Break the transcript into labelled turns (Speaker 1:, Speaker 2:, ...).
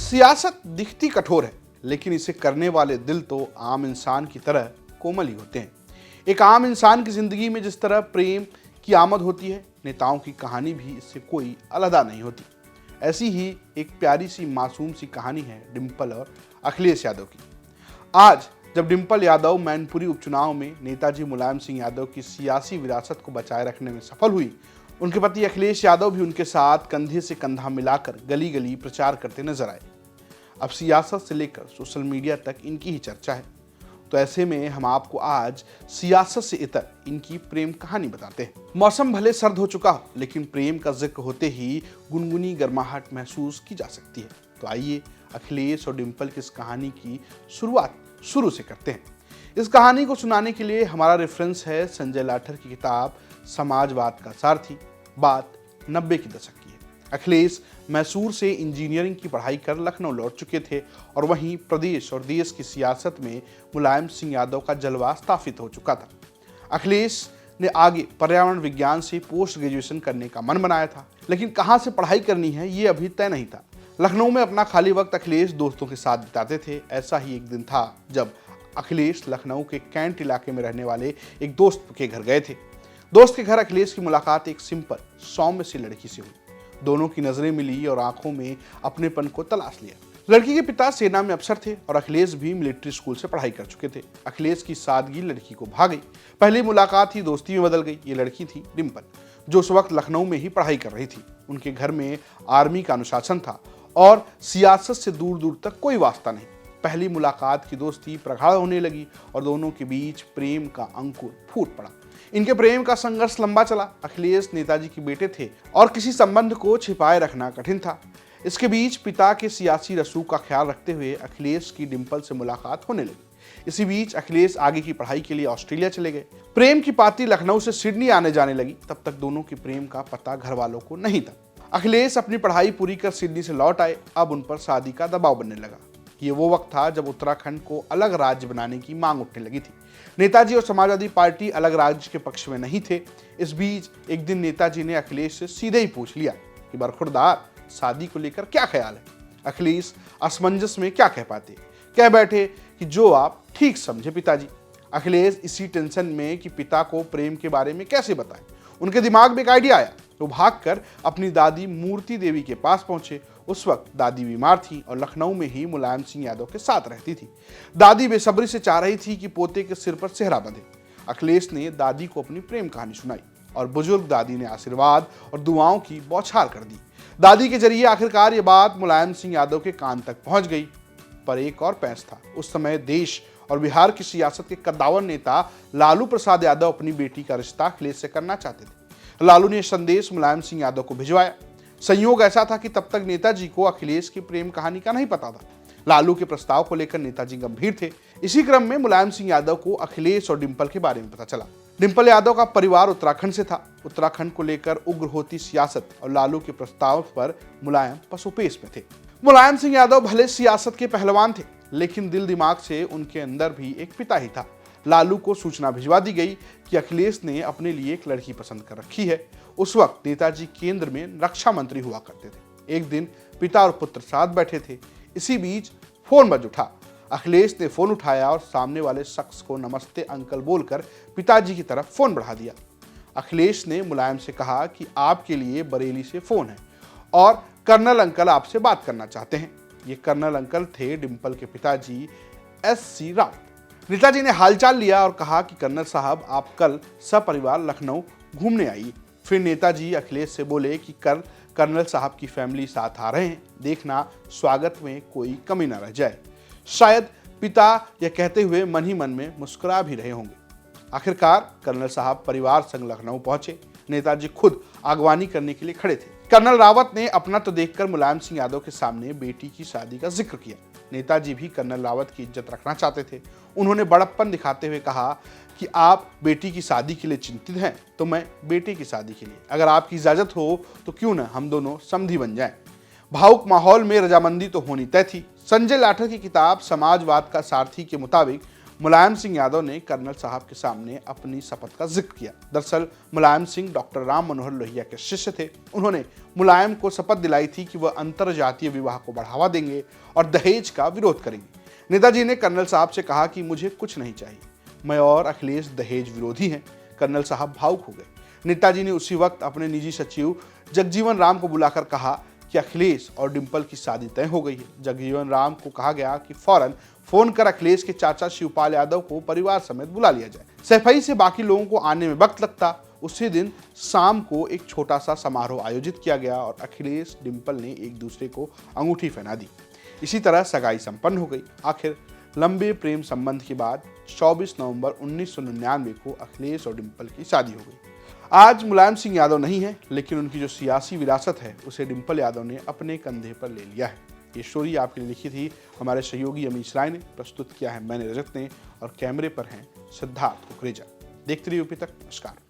Speaker 1: सियासत दिखती कठोर है, लेकिन इसे करने वाले दिल तो आम इंसान की तरह कोमल ही होते हैं। एक आम इंसान की जिंदगी में जिस तरह प्रेम की आमद होती है, नेताओं की कहानी भी इससे कोई अलग नहीं होती। ऐसी ही एक प्यारी सी मासूम सी कहानी है डिंपल और अखिलेश यादव की। आज जब डिंपल यादव मैनपुरी उपचुनाव में नेताजी मुलायम सिंह यादव की सियासी विरासत को बचाए रखने में सफल हुई, उनके पति अखिलेश यादव भी उनके साथ कंधे से कंधा मिलाकर गली गली प्रचार करते नजर आए। अब सियासत से लेकर सोशल मीडिया तक इनकी ही चर्चा है। तो ऐसे में हम आपको आज सियासत से इतर इनकी प्रेम कहानी बताते हैं। मौसम भले सर्द हो चुका हो, लेकिन प्रेम का जिक्र होते ही गुनगुनी गर्माहट महसूस की जा सकती है। तो आइए अखिलेश और डिंपल की इस कहानी की शुरुआत शुरू से करते हैं। इस कहानी को सुनाने के लिए हमारा रेफरेंस है संजय लाठर की किताब समाजवाद का सारथी। बात 90 के दशक की है। अखिलेश मैसूर से इंजीनियरिंग की पढ़ाई कर लखनऊ लौट चुके थे और वहीं प्रदेश और देश की सियासत में मुलायम सिंह यादव का जलवा स्थापित हो चुका था। अखिलेश ने आगे पर्यावरण विज्ञान से पोस्ट ग्रेजुएशन करने का मन बनाया था, लेकिन कहाँ से पढ़ाई करनी है ये अभी तय नहीं था। लखनऊ में अपना खाली वक्त अखिलेश दोस्तों के साथ बिताते थे। ऐसा ही एक दिन था जब अखिलेश लखनऊ के कैंट इलाके में रहने वाले एक दोस्त के घर गए थे। दोस्त के घर अखिलेश की मुलाकात एक सिंपल सौम्य सी लड़की से हुई। दोनों की नजरें मिली और आंखों में अपनेपन को तलाश लिया। लड़की के पिता सेना में अफसर थे और अखिलेश भी मिलिट्री स्कूल से पढ़ाई कर चुके थे। अखिलेश की सादगी लड़की को भा गई। पहली मुलाकात ही दोस्ती में बदल गई। ये लड़की थी डिंपल, जो उस वक्त लखनऊ में ही पढ़ाई कर रही थी। उनके घर में आर्मी का अनुशासन था और सियासत से दूर दूर तक कोई वास्ता नहीं। पहली मुलाकात की दोस्ती प्रगाढ़ होने लगी और दोनों के बीच प्रेम का अंकुर फूट पड़ा। इनके प्रेम का संघर्ष लंबा चला। अखिलेश नेताजी के बेटे थे और किसी संबंध को छिपाए रखना कठिन था। इसके बीच पिता के सियासी रसूख का ख्याल रखते हुए अखिलेश की डिंपल से मुलाकात होने लगी। इसी बीच अखिलेश आगे की पढ़ाई के लिए ऑस्ट्रेलिया चले गए। प्रेम की पाती लखनऊ से सिडनी आने जाने लगी। तब तक दोनों के प्रेम का पता घर वालों को नहीं था। अखिलेश अपनी पढ़ाई पूरी कर सिडनी से लौट आए। अब उन पर शादी का दबाव बनने लगा। ये वो वक्त था जब उत्तराखंड को अलग राज्य बनाने की मांग उठने लगी थी। नेताजी और समाजवादी पार्टी अलग राज्य के पक्ष में नहीं थे। इस बीच एक दिन नेताजी ने अखिलेश से सीधे ही पूछ लिया कि बरखुरदार, शादी को लेकर क्या ख्याल है। अखिलेश असमंजस में क्या कह पाते, कह बैठे कि जो आप ठीक समझे पिताजी। अखिलेश इसी टेंशन में कि पिता को प्रेम के बारे में कैसे बताएं। उनके दिमाग में एक आइडिया आया। वो भागकर अपनी दादी मूर्ति देवी के पास पहुंचे। उस वक्त दादी बीमार थी और लखनऊ में ही मुलायम सिंह यादव के साथ रहती थी। दादी बेसब्री से चाह रही थी कि पोते के सिर पर सेहरा बंधे। अखिलेश ने दादी को अपनी प्रेम कहानी सुनाई और बुजुर्ग दादी ने आशीर्वाद और दुआओं की बौछार कर दी। दादी के जरिए आखिरकार ये बात मुलायम सिंह यादव के कान तक पहुंच गई। पर एक और पैंच था। उस समय देश और बिहार की सियासत के कद्दावर नेता लालू प्रसाद यादव अपनी बेटी का रिश्ता अखिलेश से करना चाहते थे। लालू ने संदेश मुलायम सिंह यादव को भिजवाया। संयोग ऐसा था कि तब तक नेताजी को अखिलेश की प्रेम कहानी का नहीं पता था। लालू के प्रस्ताव को लेकर नेताजी गंभीर थे। इसी क्रम में मुलायम सिंह यादव को अखिलेश और डिंपल के बारे में पता चला। डिंपल यादव का परिवार उत्तराखंड से था। उत्तराखंड को लेकर उग्र होती सियासत और लालू के प्रस्ताव पर मुलायम पसोपेश में थे। मुलायम सिंह यादव भले सियासत के पहलवान थे, लेकिन दिल दिमाग से उनके अंदर भी एक पिता ही था। लालू को सूचना भिजवा दी गई कि अखिलेश ने अपने लिए एक लड़की पसंद कर रखी है। उस वक्त नेताजी केंद्र में रक्षा मंत्री हुआ करते थे। एक दिन पिता और पुत्र साथ बैठे थे। इसी बीच फोन बज उठा। अखिलेश ने फोन उठाया और सामने वाले शख्स को नमस्ते अंकल बोलकर पिताजी की तरफ फोन बढ़ा दिया। अखिलेश ने मुलायम से कहा कि आपके लिए बरेली से फोन है और कर्नल अंकल आपसे बात करना चाहते हैं। ये कर्नल अंकल थे डिंपल के पिताजी SC रावत। नेताजी ने हालचाल लिया और कहा कि कर्नल साहब, आप कल सपरिवार लखनऊ घूमने आइए। फिर नेताजी अखिलेश से बोले कि कल कर्नल साहब की फैमिली साथ आ रहे हैं, देखना स्वागत में कोई कमी ना रह जाए। शायद पिता यह कहते हुए मन ही मन में मुस्कुरा भी रहे होंगे। आखिरकार कर्नल साहब परिवार संग लखनऊ पहुंचे। नेताजी खुद आगवानी करने के लिए खड़े थे। कर्नल रावत ने अपना तो देखकर मुलायम सिंह यादव के सामने बेटी की शादी का जिक्र किया। नेताजी भी कर्नल रावत की इज्जत रखना चाहते थे। उन्होंने बड़प्पन दिखाते हुए कहा कि आप बेटी की शादी के लिए चिंतित हैं, तो मैं बेटे की शादी के लिए, अगर आपकी इजाजत हो तो क्यों न हम दोनों समधी बन जाएं। भावुक माहौल में रजामंदी तो होनी तय थी। संजय लाठर की किताब समाजवाद का सारथी के मुताबिक मुलायम सिंह यादव ने कर्नल साहब के सामने अपनी शपथ का जिक्र किया। दरअसल मुलायम सिंह डॉक्टर राम मनोहर लोहिया के शिष्य थे। उन्होंने मुलायम को शपथ दिलाई थी कि वह अंतर जातीय विवाह को बढ़ावा देंगे और दहेज का विरोध करेंगे। नेताजी ने कर्नल साहब से कहा कि मुझे कुछ नहीं चाहिए, मैं और अखिलेश दहेज विरोधी हैं। कर्नल साहब भावुक हो गए। नेताजी ने उसी वक्त अपने निजी सचिव जगजीवन राम को बुलाकर कहा कि अखिलेश और डिंपल की शादी तय हो गई है। जगजीवन राम को कहा गया कि फौरन फोन कर अखिलेश के चाचा शिवपाल यादव को परिवार समेत बुला लिया जाए। सैफई से बाकी लोगों को आने में वक्त लगता। उसी दिन शाम को एक छोटा सा समारोह आयोजित किया गया और अखिलेश डिंपल ने एक दूसरे को अंगूठी पहना दी। इसी तरह सगाई संपन्न हो गई। आखिर लंबे प्रेम संबंध के बाद 24 नवंबर 1999 को अखिलेश और डिंपल की शादी हो गई। आज मुलायम सिंह यादव नहीं है, लेकिन उनकी जो सियासी विरासत है उसे डिंपल यादव ने अपने कंधे पर ले लिया है। ये स्टोरी आपके लिए लिखी थी हमारे सहयोगी अमीश राय ने, प्रस्तुत किया है मैंने रजत ने, और कैमरे पर हैं सिद्धार्थ कुकरेजा। देखते रहिए यूपी तक। नमस्कार।